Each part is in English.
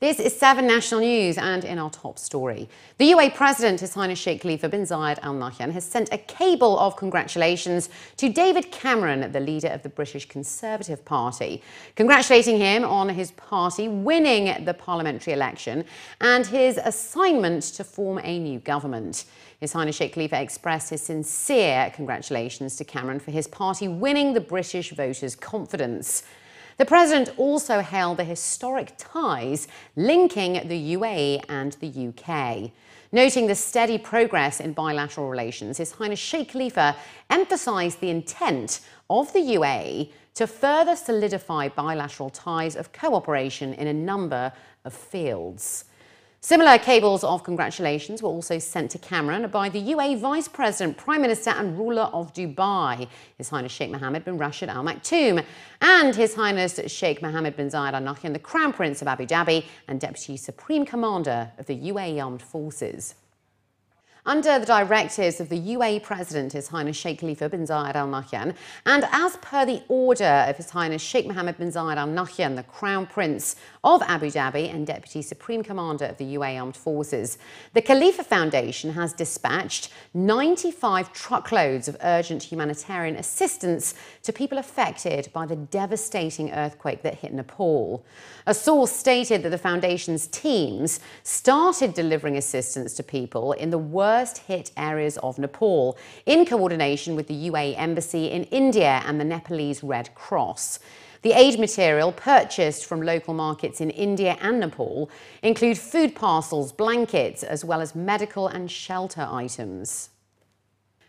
This is 7 National News, and in our top story, the UAE President, His Highness Sheikh Khalifa bin Zayed Al Nahyan, has sent a cable of congratulations to David Cameron, the leader of the British Conservative Party, congratulating him on his party winning the parliamentary election and his assignment to form a new government. His Highness Sheikh Khalifa expressed his sincere congratulations to Cameron for his party winning the British voters' confidence. The President also hailed the historic ties linking the UAE and the UK. Noting the steady progress in bilateral relations, His Highness Sheikh Khalifa emphasised the intent of the UAE to further solidify bilateral ties of cooperation in a number of fields. Similar cables of congratulations were also sent to Cameron by the UAE Vice President, Prime Minister and ruler of Dubai, His Highness Sheikh Mohammed bin Rashid Al Maktoum, and His Highness Sheikh Mohammed bin Zayed Al Nahyan, the Crown Prince of Abu Dhabi and Deputy Supreme Commander of the UAE Armed Forces. Under the directives of the UAE President, His Highness Sheikh Khalifa bin Zayed Al Nahyan, and as per the order of His Highness Sheikh Mohammed bin Zayed Al Nahyan, the Crown Prince of Abu Dhabi and Deputy Supreme Commander of the UAE Armed Forces, the Khalifa Foundation has dispatched 95 truckloads of urgent humanitarian assistance to people affected by the devastating earthquake that hit Nepal. A source stated that the Foundation's teams started delivering assistance to people in the worst-hit areas of Nepal, in coordination with the UAE Embassy in India and the Nepalese Red Cross. The aid material purchased from local markets in India and Nepal include food parcels, blankets, as well as medical and shelter items.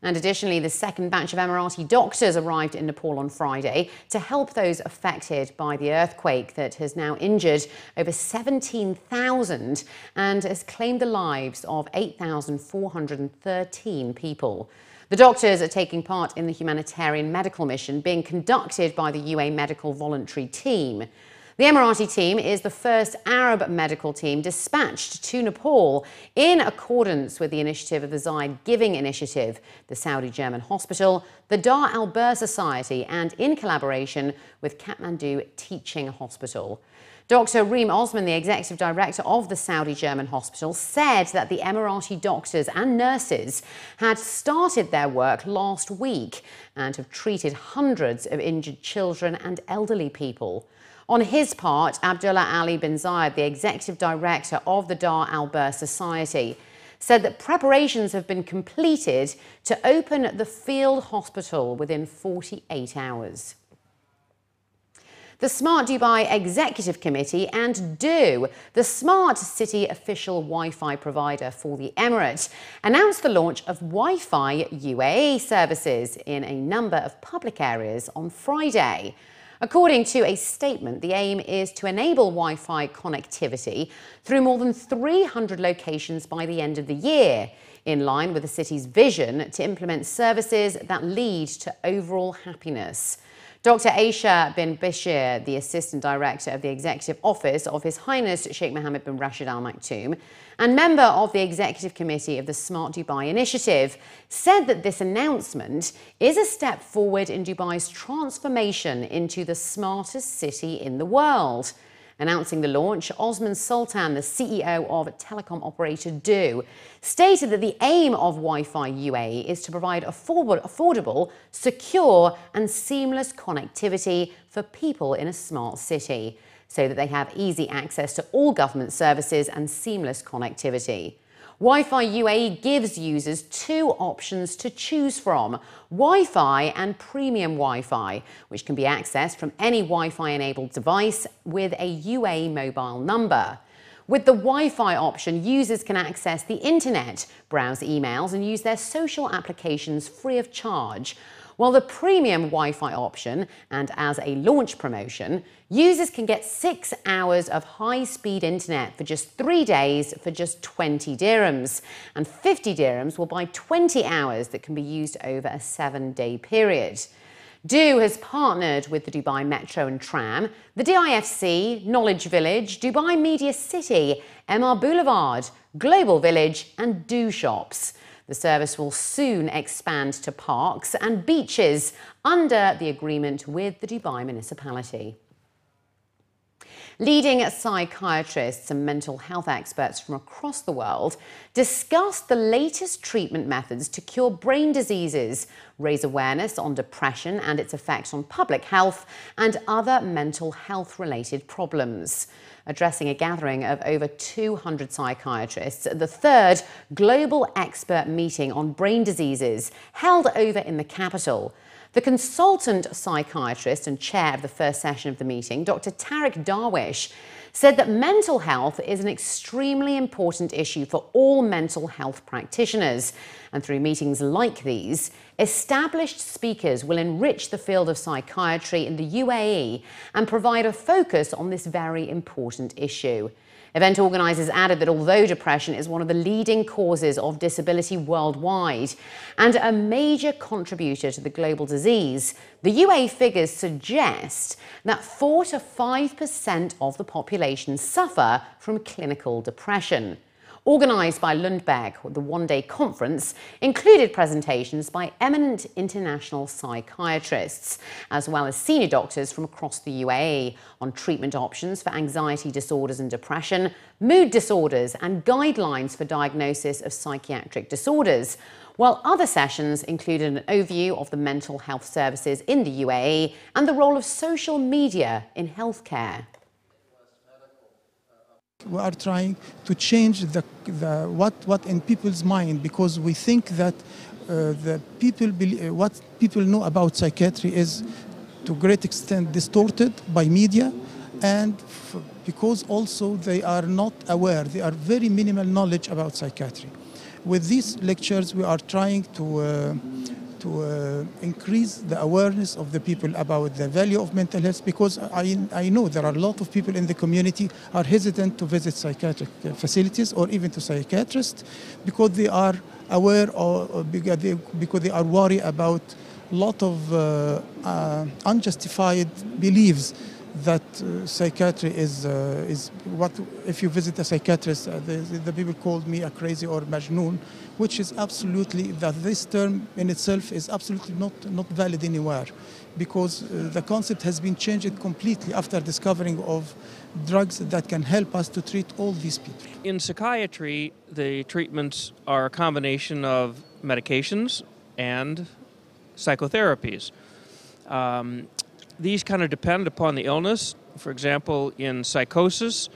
And additionally, the second batch of Emirati doctors arrived in Nepal on Friday to help those affected by the earthquake that has now injured over 17,000 and has claimed the lives of 8,413 people. The doctors are taking part in the humanitarian medical mission being conducted by the UAE Medical Voluntary Team. The Emirati team is the first Arab medical team dispatched to Nepal in accordance with the initiative of the Zayed Giving Initiative, the Saudi-German hospital, the Dar Al-Bir Society, and in collaboration with Kathmandu Teaching Hospital. Dr. Reem Osman, the executive director of the Saudi-German hospital, said that the Emirati doctors and nurses had started their work last week and have treated hundreds of injured children and elderly people. On his part, Abdullah Ali bin Zayed, the executive director of the Dar Al-Bir Society, said that preparations have been completed to open the field hospital within 48 hours. The Smart Dubai Executive Committee and DO, the smart city official Wi-Fi provider for the Emirate, announced the launch of Wi-Fi UAE services in a number of public areas on Friday. According to a statement, the aim is to enable Wi-Fi connectivity through more than 300 locations by the end of the year, in line with the city's vision to implement services that lead to overall happiness. Dr. Aisha bin Bashir, the Assistant Director of the Executive Office of His Highness Sheikh Mohammed bin Rashid Al Maktoum and member of the Executive Committee of the Smart Dubai Initiative, said that this announcement is a step forward in Dubai's transformation into the smartest city in the world. Announcing the launch, Osman Sultan, the CEO of telecom operator DO, stated that the aim of Wi-Fi UAE is to provide affordable, secure and seamless connectivity for people in a smart city, so that they have easy access to all government services and seamless connectivity. Wi-Fi UAE gives users two options to choose from: Wi-Fi and Premium Wi-Fi, which can be accessed from any Wi-Fi enabled device with a UAE mobile number. With the Wi-Fi option, users can access the internet, browse emails and use their social applications free of charge. While the Premium Wi-Fi option, and as a launch promotion, users can get 6 hours of high-speed internet for just 3 days for just 20 dirhams, and 50 dirhams will buy 20 hours that can be used over a 7-day period. DO has partnered with the Dubai Metro and Tram, the DIFC, Knowledge Village, Dubai Media City, MR Boulevard, Global Village and DO Shops. The service will soon expand to parks and beaches under the agreement with the Dubai municipality. Leading psychiatrists and mental health experts from across the world discussed the latest treatment methods to cure brain diseases, raise awareness on depression and its effects on public health, and other mental health-related problems. Addressing a gathering of over 200 psychiatrists at the third Global Expert Meeting on Brain Diseases held over in the capital, the consultant psychiatrist and chair of the first session of the meeting, Dr. Tariq Darwish, said that mental health is an extremely important issue for all mental health practitioners. And through meetings like these, established speakers will enrich the field of psychiatry in the UAE and provide a focus on this very important issue. Event organisers added that although depression is one of the leading causes of disability worldwide and a major contributor to the global disease, the UAE figures suggest that 4 to 5% of the population suffer from clinical depression. Organised by Lundbeck, the one-day conference included presentations by eminent international psychiatrists, as well as senior doctors from across the UAE on treatment options for anxiety disorders and depression, mood disorders, and guidelines for diagnosis of psychiatric disorders, while other sessions included an overview of the mental health services in the UAE and the role of social media in healthcare. We are trying to change what in people's mind, because we think that what people know about psychiatry is to a great extent distorted by media, and because also they are not aware, they are very minimal knowledge about psychiatry. With these lectures, we are trying to increase the awareness of the people about the value of mental health, because I know there are a lot of people in the community are hesitant to visit psychiatric facilities or even to psychiatrists because they are aware or because they are worried about a lot of unjustified beliefs that psychiatry is what, if you visit a psychiatrist, the people called me a crazy or majnoon, which is absolutely, that this term in itself is absolutely not valid anywhere, because the concept has been changed completely after discovering of drugs that can help us to treat all these people. In psychiatry, the treatments are a combination of medications and psychotherapies. These kind of depend upon the illness. For example, in psychosis,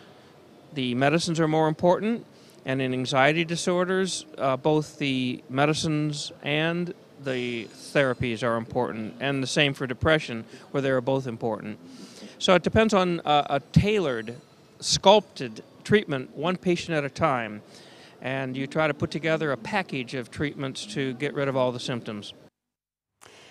the medicines are more important, and in anxiety disorders, both the medicines and the therapies are important, and the same for depression, where they are both important. So it depends on a tailored, sculpted treatment, one patient at a time, and you try to put together a package of treatments to get rid of all the symptoms.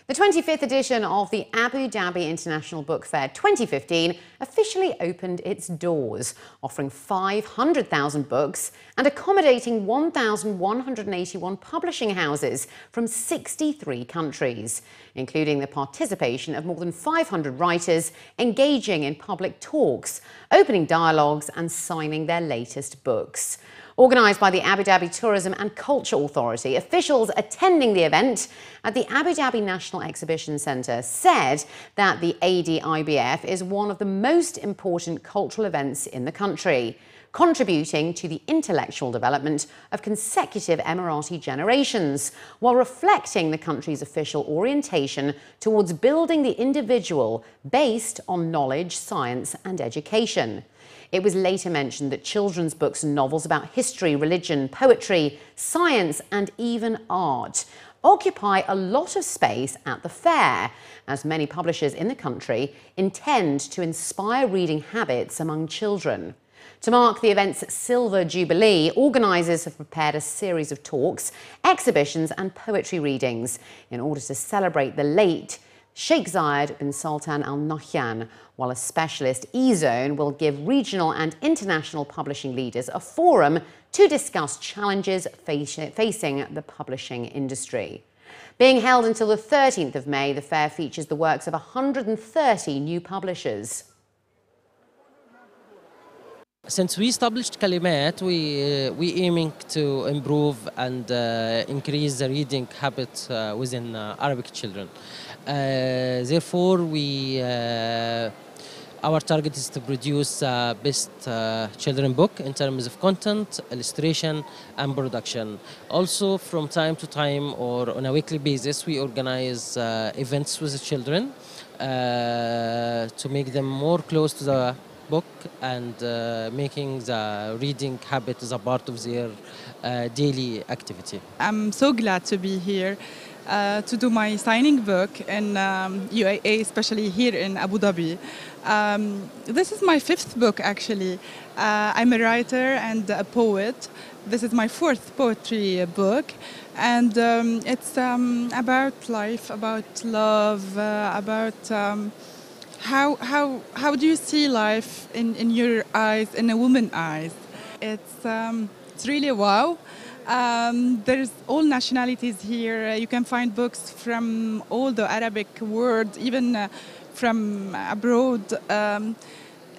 The 25th edition of the Abu Dhabi International Book Fair 2015 officially opened its doors, offering 500,000 books and accommodating 1,181 publishing houses from 63 countries, including the participation of more than 500 writers engaging in public talks, opening dialogues and signing their latest books. Organised by the Abu Dhabi Tourism and Culture Authority, officials attending the event at the Abu Dhabi National Exhibition Centre said that the ADIBF is one of the most important cultural events in the country, contributing to the intellectual development of consecutive Emirati generations, while reflecting the country's official orientation towards building the individual based on knowledge, science and education. It was later mentioned that children's books and novels about history, religion, poetry, science and even art occupy a lot of space at the fair, as many publishers in the country intend to inspire reading habits among children. To mark the event's Silver Jubilee, organisers have prepared a series of talks, exhibitions and poetry readings in order to celebrate the late Sheikh Zayed bin Sultan Al Nahyan, while a specialist e-zone will give regional and international publishing leaders a forum to discuss challenges facing the publishing industry. Being held until the 13th of May, the fair features the works of 130 new publishers. Since we established Kalimat, we aiming to improve and increase the reading habit within Arabic children. Therefore, we Our target is to produce best children book in terms of content, illustration, and production. Also, from time to time or on a weekly basis, we organize events with the children to make them more close to the book and making the reading habit as a part of their daily activity. I'm so glad to be here to do my signing book in UAE, especially here in Abu Dhabi. This is my 5th book, actually. I'm a writer and a poet. This is my 4th poetry book. And it's about life, about love, about how do you see life in your eyes, in a woman's eyes. It's really wow. There's all nationalities here. You can find books from all the Arabic world, even from abroad.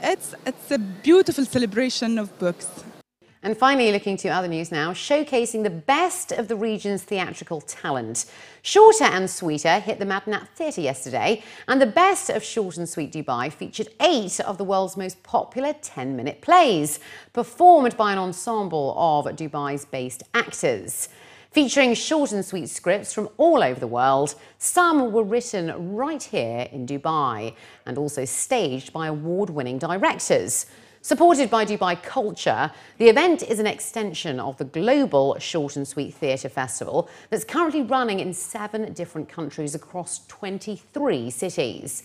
It's a beautiful celebration of books. And finally, looking to other news now, showcasing the best of the region's theatrical talent. Shorter and Sweeter hit the Madinat Theatre yesterday, and the best of Short and Sweet Dubai featured 8 of the world's most popular 10-minute plays, performed by an ensemble of Dubai's based actors. Featuring short and sweet scripts from all over the world, some were written right here in Dubai, and also staged by award-winning directors. Supported by Dubai Culture, the event is an extension of the global Short and Sweet Theatre Festival that's currently running in 7 different countries across 23 cities.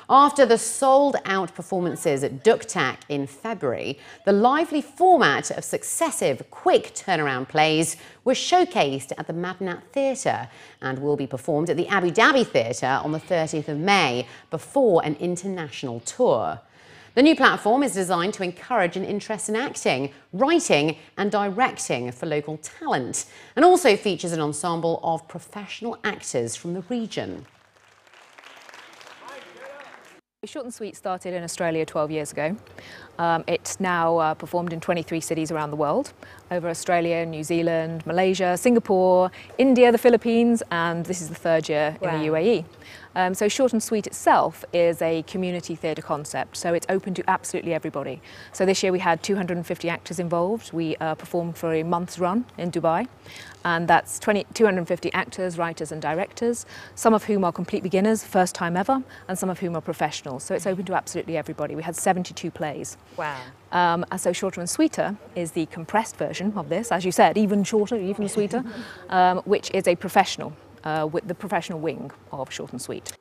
After the sold-out performances at Duktak in February, the lively format of successive quick turnaround plays was showcased at the Madinat Theatre and will be performed at the Abu Dhabi Theatre on the 30th of May before an international tour. The new platform is designed to encourage an interest in acting, writing and directing for local talent, and also features an ensemble of professional actors from the region. Short and Sweet started in Australia 12 years ago. It's now performed in 23 cities around the world, over Australia, New Zealand, Malaysia, Singapore, India, the Philippines, and this is the 3rd year in the UAE. So Short and Sweet itself is a community theatre concept, so it's open to absolutely everybody. So this year we had 250 actors involved. We performed for a month's run in Dubai, and that's 250 actors, writers and directors, some of whom are complete beginners, first time ever, and some of whom are professionals. So it's open to absolutely everybody. We had 72 plays. Wow. And so Shorter and Sweeter is the compressed version of this, as you said, even shorter, even sweeter, which is a professional, with the professional wing of Short and Sweet.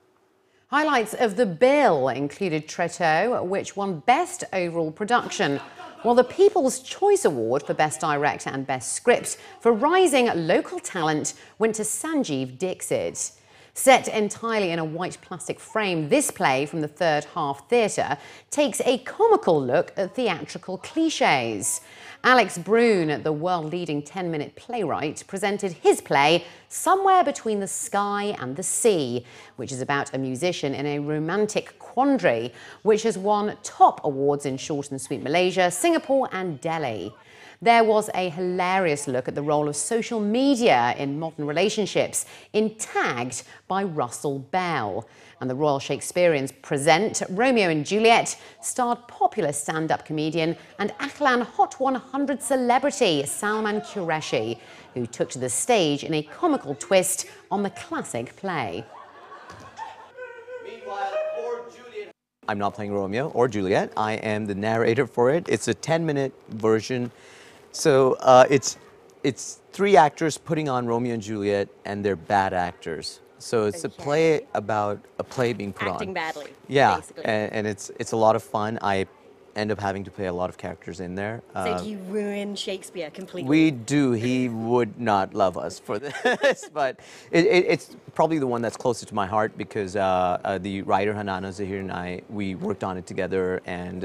Highlights of the bill included Tretto, which won Best Overall Production, while the People's Choice Award for Best Director and Best Script for rising local talent went to Sanjeev Dixit. Set entirely in a white plastic frame, this play from the Third Half Theatre takes a comical look at theatrical cliches. Alex Brune, the world-leading 10-minute playwright, presented his play Somewhere Between the Sky and the Sea, which is about a musician in a romantic quandary, which has won top awards in Short and Sweet Malaysia, Singapore and Delhi. There was a hilarious look at the role of social media in modern relationships, in Tagged by Russell Bell. And the Royal Shakespeareans present Romeo and Juliet starred popular stand-up comedian and Akhlan Hot 100 celebrity Salman Qureshi, who took to the stage in a comical twist on the classic play. I'm not playing Romeo or Juliet. I am the narrator for it. It's a 10-minute version. So it's 3 actors putting on Romeo and Juliet, and they're bad actors. So it's a play about a play being put on. Acting badly. Yeah, basically. and it's a lot of fun. I end up having to play a lot of characters in there. So do you ruin Shakespeare completely? We do. He would not love us for this, but it's probably the one that's closest to my heart because the writer Hanana Zahir and I, we worked on it together, and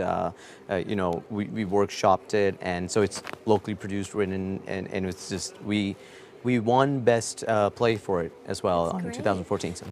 you know, we workshopped it, and so it's locally produced, written, and it's just we won Best Play for it as well in 2014. So.